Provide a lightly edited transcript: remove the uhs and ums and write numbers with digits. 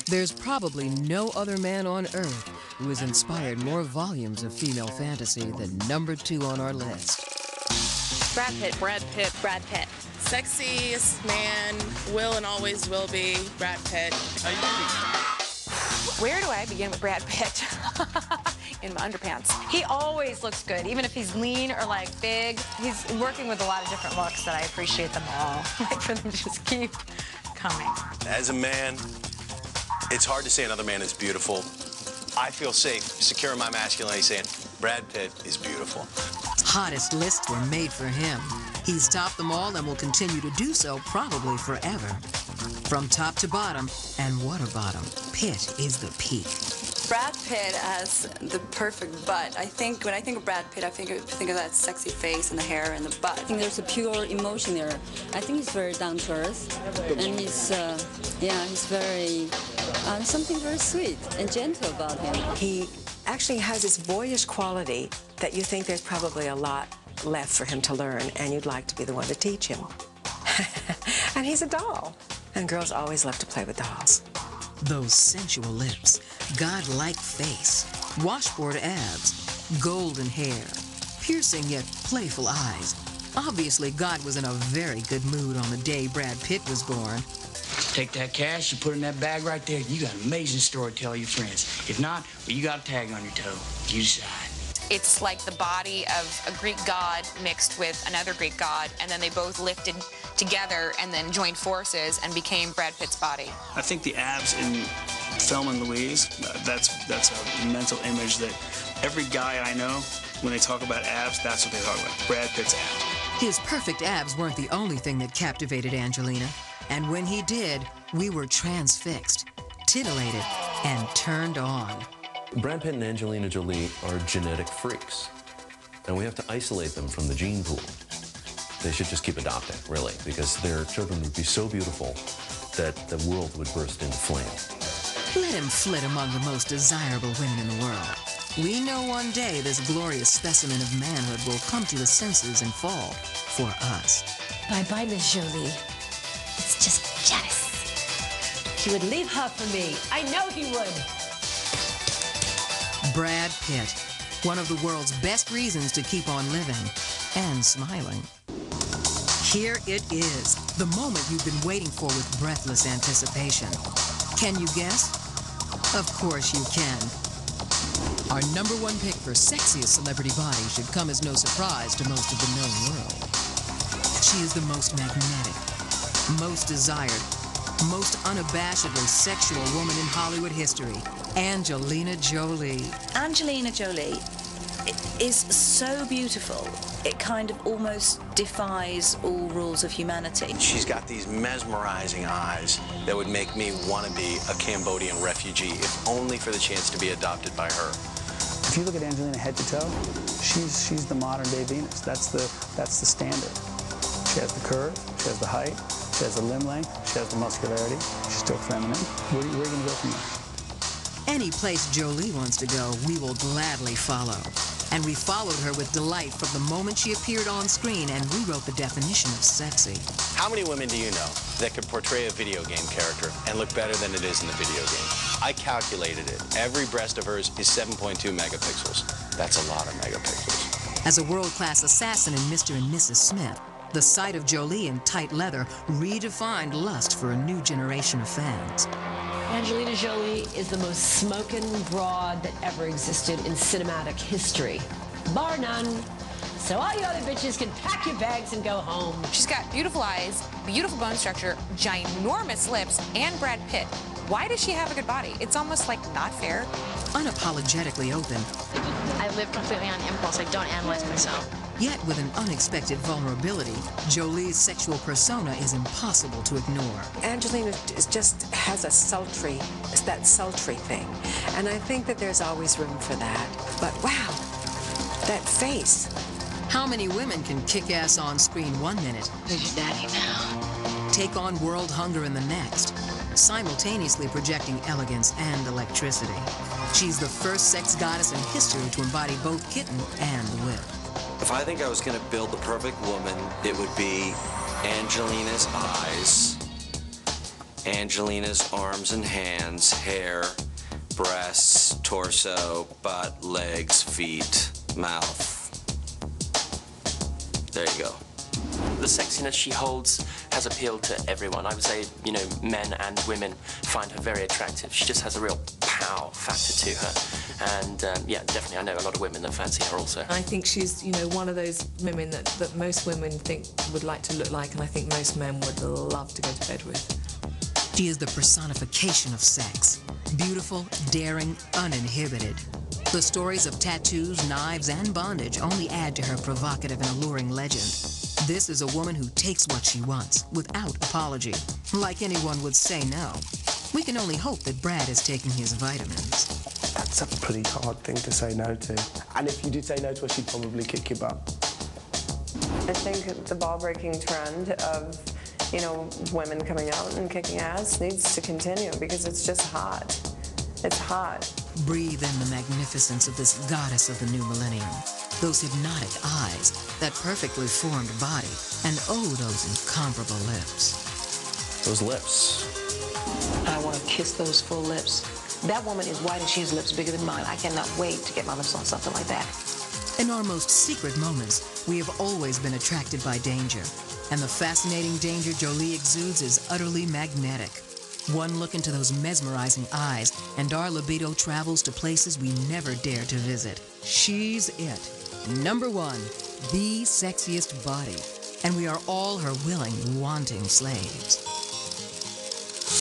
There's probably no other man on Earth who has inspired more volumes of female fantasy than number 2 on our list. Brad Pitt. Brad Pitt. Brad Pitt. Sexiest man, will and always will be, Brad Pitt. Where do I begin with Brad Pitt? In my underpants. He always looks good, even if he's lean or like big. He's working with a lot of different looks that I appreciate them all. Like for them to just keep coming. As a man, it's hard to say another man is beautiful. I feel safe, secure in my masculinity, saying Brad Pitt is beautiful. Hottest lists were made for him. He's topped them all and will continue to do so probably forever. From top to bottom, and what a bottom, Pitt is the peak. Brad Pitt has the perfect butt. When I think of Brad Pitt, I think of that sexy face and the hair and the butt. I think there's a pure emotion there. I think he's very down to earth, and he's very something very sweet and gentle about him. He actually has this boyish quality that you think there's probably a lot left for him to learn, and you'd like to be the one to teach him. And he's a doll, and girls always love to play with dolls. Those sensual lips, godlike face, washboard abs, golden hair, piercing yet playful eyes. Obviously, God was in a very good mood on the day Brad Pitt was born. Take that cash, you put it in that bag right there, you got an amazing story to tell your friends. If not, well, you got a tag on your toe. You decide. It's like the body of a Greek god mixed with another Greek god, and then they both lifted together and then joined forces and became Brad Pitt's body. I think the abs in Thelma and Louise, that's a mental image that every guy I know, when they talk about abs, that's what they talk about, Brad Pitt's abs. His perfect abs weren't the only thing that captivated Angelina. And when he did, we were transfixed, titillated, and turned on. Brad Pitt and Angelina Jolie are genetic freaks, and we have to isolate them from the gene pool. They should just keep adopting, really, because their children would be so beautiful that the world would burst into flame. Let him flit among the most desirable women in the world. We know one day this glorious specimen of manhood will come to his senses and fall for us. Bye-bye, Miss Jolie. It's just jealous. He would leave her for me. I know he would. Brad Pitt, one of the world's best reasons to keep on living and smiling. Here it is, the moment you've been waiting for with breathless anticipation. Can you guess? Of course you can. Our #1 pick for sexiest celebrity body should come as no surprise to most of the known world. She is the most magnetic, most desired, most unabashedly sexual woman in Hollywood history, Angelina Jolie. Angelina Jolie is so beautiful, it kind of almost defies all rules of humanity. She's got these mesmerizing eyes that would make me want to be a Cambodian refugee, if only for the chance to be adopted by her. If you look at Angelina head to toe, she's the modern day Venus. That's the standard. She has the curve, she has the height, she has the limb length, she has the muscularity, she's still feminine. Where are you going to go from there? Any place Jolie wants to go, we will gladly follow. And we followed her with delight from the moment she appeared on screen and rewrote the definition of sexy. How many women do you know that could portray a video game character and look better than it is in the video game? I calculated it. Every breast of hers is 7.2 megapixels. That's a lot of megapixels. As a world-class assassin in Mr. and Mrs. Smith, the sight of Jolie in tight leather redefined lust for a new generation of fans. Angelina Jolie is the most smoking broad that ever existed in cinematic history. Bar none. So all you other bitches can pack your bags and go home. She's got beautiful eyes, beautiful bone structure, ginormous lips, and Brad Pitt. Why does she have a good body? It's almost like not fair. Unapologetically open. I live completely on impulse. I don't analyze myself. Yet with an unexpected vulnerability, Jolie's sexual persona is impossible to ignore. Angelina just has it's that sultry thing. And I think that there's always room for that. But wow, that face. How many women can kick ass on screen one minute, She's daddy now, take on world hunger in the next, simultaneously projecting elegance and electricity? She's the first sex goddess in history to embody both kitten and whip. If I think I was going to build the perfect woman, it would be Angelina's eyes Angelina's arms and hands, hair, breasts, torso, butt, legs, feet, mouth. There you go. The sexiness she holds has appealed to everyone. I would say, you know, men and women find her very attractive. She just has a real pow factor to her. And yeah, definitely I know a lot of women that fancy her also. I think she's, you know, one of those women that most women think would like to look like, and I think most men would love to go to bed with. She is the personification of sex. Beautiful, daring, uninhibited. The stories of tattoos, knives, and bondage only add to her provocative and alluring legend. This is a woman who takes what she wants, without apology. Like anyone would say no. We can only hope that Brad is taking his vitamins. That's a pretty hard thing to say no to. And if you did say no to her, she'd probably kick your butt. I think the ball-breaking trend of, you know, women coming out and kicking ass needs to continue because it's just hot. It's hot. Breathe in the magnificence of this goddess of the new millennium. Those hypnotic eyes, that perfectly formed body, and oh, those incomparable lips. Those lips. I want to kiss those full lips. That woman is white and she has lips bigger than mine. I cannot wait to get my lips on something like that. In our most secret moments, we have always been attracted by danger. And the fascinating danger Jolie exudes is utterly magnetic. One look into those mesmerizing eyes, and our libido travels to places we never dare to visit. She's it. Number one, the sexiest body. And we are all her willing, wanting slaves.